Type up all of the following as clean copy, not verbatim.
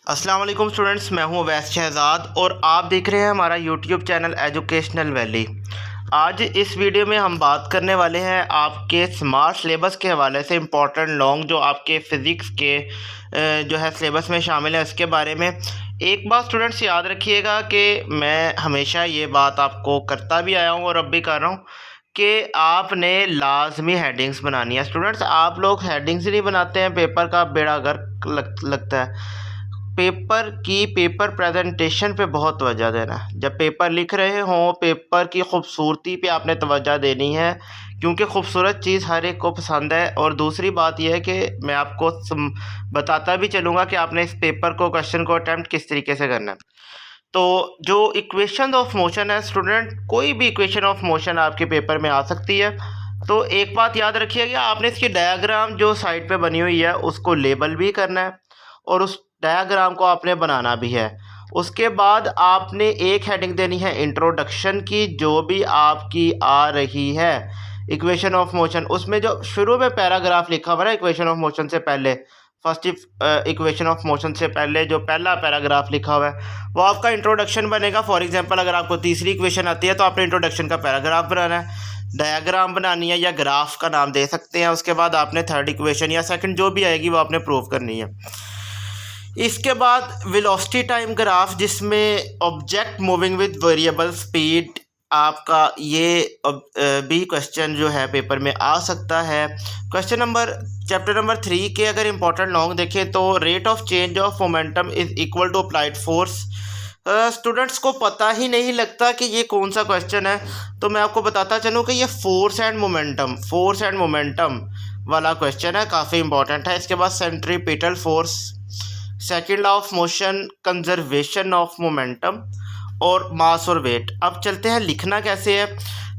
अस्सलाम वालेकुम स्टूडेंट्स, मैं हूं अवैस शहज़ाद और आप देख रहे हैं हमारा यूट्यूब चैनल एजुकेशनल वैली। आज इस वीडियो में हम बात करने वाले हैं आपके स्मार्ट सिलेबस के हवाले से इम्पोर्टेंट लॉन्ग जो आपके फ़िज़िक्स के जो है सिलेबस में शामिल है उसके बारे में। एक बात स्टूडेंट्स याद रखिएगा कि मैं हमेशा ये बात आपको करता भी आया हूँ और अब भी कर रहा हूँ कि आपने लाजमी हेडिंग्स बनानी है। स्टूडेंट्स, आप लोग हेडिंग्स ही नहीं बनाते हैं, पेपर का बेड़ा गर्क लगता है। पेपर प्रेजेंटेशन पे बहुत तवज्जो देना है। जब पेपर लिख रहे हों, पेपर की खूबसूरती पे आपने तवज्जो देनी है, क्योंकि खूबसूरत चीज़ हर एक को पसंद है। और दूसरी बात यह है कि मैं आपको बताता भी चलूँगा कि आपने इस पेपर को, क्वेश्चन को अटैम्प्ट किस तरीके से करना है। तो जो इक्वेशन ऑफ मोशन है स्टूडेंट, कोई भी इक्वेशन ऑफ मोशन आपके पेपर में आ सकती है। तो एक बात याद रखिएगा, आपने इसकी डायग्राम जो साइड पे बनी हुई है उसको लेबल भी करना है और उस डायग्राम को आपने बनाना भी है। उसके बाद आपने एक हेडिंग देनी है इंट्रोडक्शन की, जो भी आपकी आ रही है इक्वेशन ऑफ मोशन, उसमें जो शुरू में पैराग्राफ लिखा हुआ है इक्वेशन ऑफ मोशन से पहले, फर्स्ट इक्वेशन ऑफ मोशन से पहले जो पहला पैराग्राफ लिखा हुआ है वो आपका इंट्रोडक्शन बनेगा। फॉर एग्जांपल, अगर आपको तीसरी इक्वेशन आती है तो आपने इंट्रोडक्शन का पैराग्राफ बनाना है, डायग्राम बनानी है या ग्राफ का नाम दे सकते हैं। उसके बाद आपने थर्ड इक्वेशन या सेकंड जो भी आएगी वो आपने प्रूव करनी है। इसके बाद वेलोसिटी टाइम ग्राफ, जिसमें object moving with variable speed, आपका ये भी क्वेश्चन जो है पेपर में आ सकता है। चैप्टर नंबर 3 के अगर इम्पोर्टेंट लॉन्ग देखें तो rate of change of momentum is equal to applied force. Students को पता ही नहीं लगता कि ये कौन सा क्वेश्चन है, तो मैं आपको बताता चलूँ कि ये फोर्स एंड मोमेंटम वाला क्वेश्चन है, काफ़ी इंपॉर्टेंट है। इसके बाद centripetal force, second law of motion, conservation of momentum और मास और वेट। अब चलते हैं लिखना कैसे है।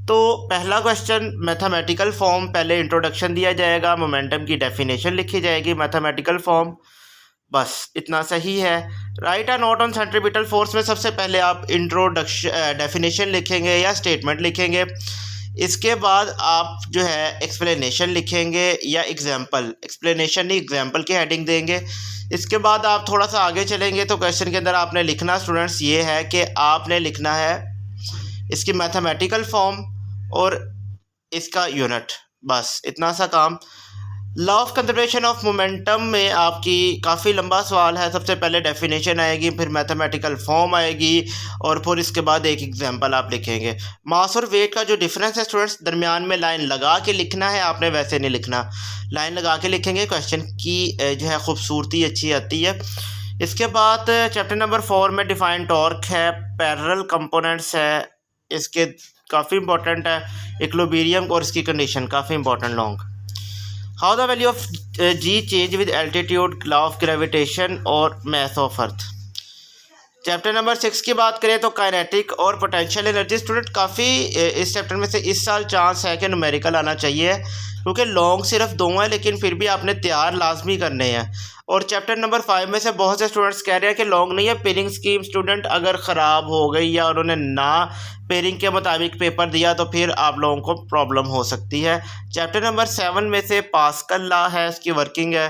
तो पहला क्वेश्चन मैथमेटिकल फॉर्म, पहले इंट्रोडक्शन दिया जाएगा, मोमेंटम की डेफिनेशन लिखी जाएगी, मैथमेटिकल फॉर्म, बस इतना सही है। Right a note on centripetal force में सबसे पहले आप इंट्रोडक्शन डेफिनेशन लिखेंगे या स्टेटमेंट लिखेंगे। इसके बाद आप जो है एक्सप्लेनेशन लिखेंगे या एग्जाम्पल, एक्सप्लेनेशन नहीं एग्जाम्पल की हेडिंग देंगे। इसके बाद आप थोड़ा सा आगे चलेंगे तो क्वेश्चन के अंदर आपने लिखना स्टूडेंट्स ये है कि आपने लिखना है इसकी मैथमेटिकल फॉर्म और इसका यूनिट, बस इतना सा काम। Law of conservation of momentum में आपकी काफ़ी लंबा सवाल है। सबसे पहले डेफिनेशन आएगी, फिर मैथमेटिकल फॉर्म आएगी और फिर इसके बाद एक एग्जांपल आप लिखेंगे। मास और वेट का जो डिफरेंस है स्टूडेंट्स, दरमियान में लाइन लगा के लिखना है, आपने वैसे नहीं लिखना, लाइन लगा के लिखेंगे, क्वेश्चन की जो है खूबसूरती अच्छी आती है। इसके बाद चैप्टर नंबर 4 में डिफाइन टॉर्क है, पैरेलल कंपोनेंट्स है, इसके काफ़ी इंपॉर्टेंट है, इक्विलिब्रियम और इसकी कंडीशन काफ़ी important long. How the value of g change with altitude, law of gravitation और mass of earth. Chapter number 6 की बात करें तो काइनेटिक और पोटेंशियल एनर्जी। स्टूडेंट काफ़ी इस चैप्टर में से इस साल चांस है कि न्यूमेरिकल आना चाहिए, क्योंकि लॉन्ग सिर्फ 2 हैं, लेकिन फिर भी आपने तैयार लाजमी करने हैं। और चैप्टर नंबर 5 में से बहुत से स्टूडेंट्स कह रहे हैं कि लॉन्ग नहीं है, पेयरिंग स्कीम स्टूडेंट अगर ख़राब हो गई या उन्होंने ना पेयरिंग के मुताबिक पेपर दिया तो फिर आप लोगों को प्रॉब्लम हो सकती है। चैप्टर नंबर 7 में से पास्कल लॉ है, इसकी वर्किंग है।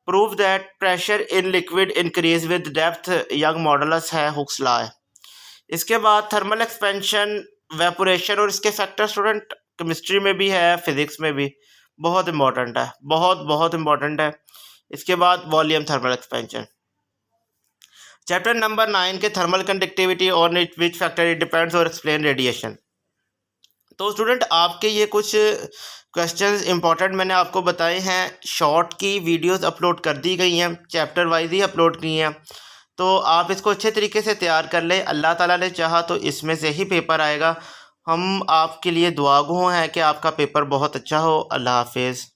Prove that pressure in liquid increase with depth, young modulus है, हुक्स लॉ है। इसके बाद थर्मल एक्सपेंशन, वेपोरेशन और इसके फैक्टर स्टूडेंट केमिस्ट्री में भी है, फिजिक्स में भी बहुत इंपॉर्टेंट है, बहुत इंपॉर्टेंट है। इसके बाद volume thermal expansion. Chapter number 9 के थर्मल कंडक्टिविटी और विच फैक्टर इट डिपेंड्स और एक्सप्लेन रेडिएशन। तो स्टूडेंट आपके ये कुछ क्वेश्चंस इंपॉर्टेंट मैंने आपको बताए हैं। शॉर्ट की वीडियोस अपलोड कर दी गई हैं, चैप्टर वाइज ही अपलोड की हैं, तो आप इसको अच्छे तरीके से तैयार कर लें। अल्लाह ताला ने चाहा तो इसमें से ही पेपर आएगा। हम आपके लिए दुआगो हैं कि आपका पेपर बहुत अच्छा हो। अल्लाह हाफिज़।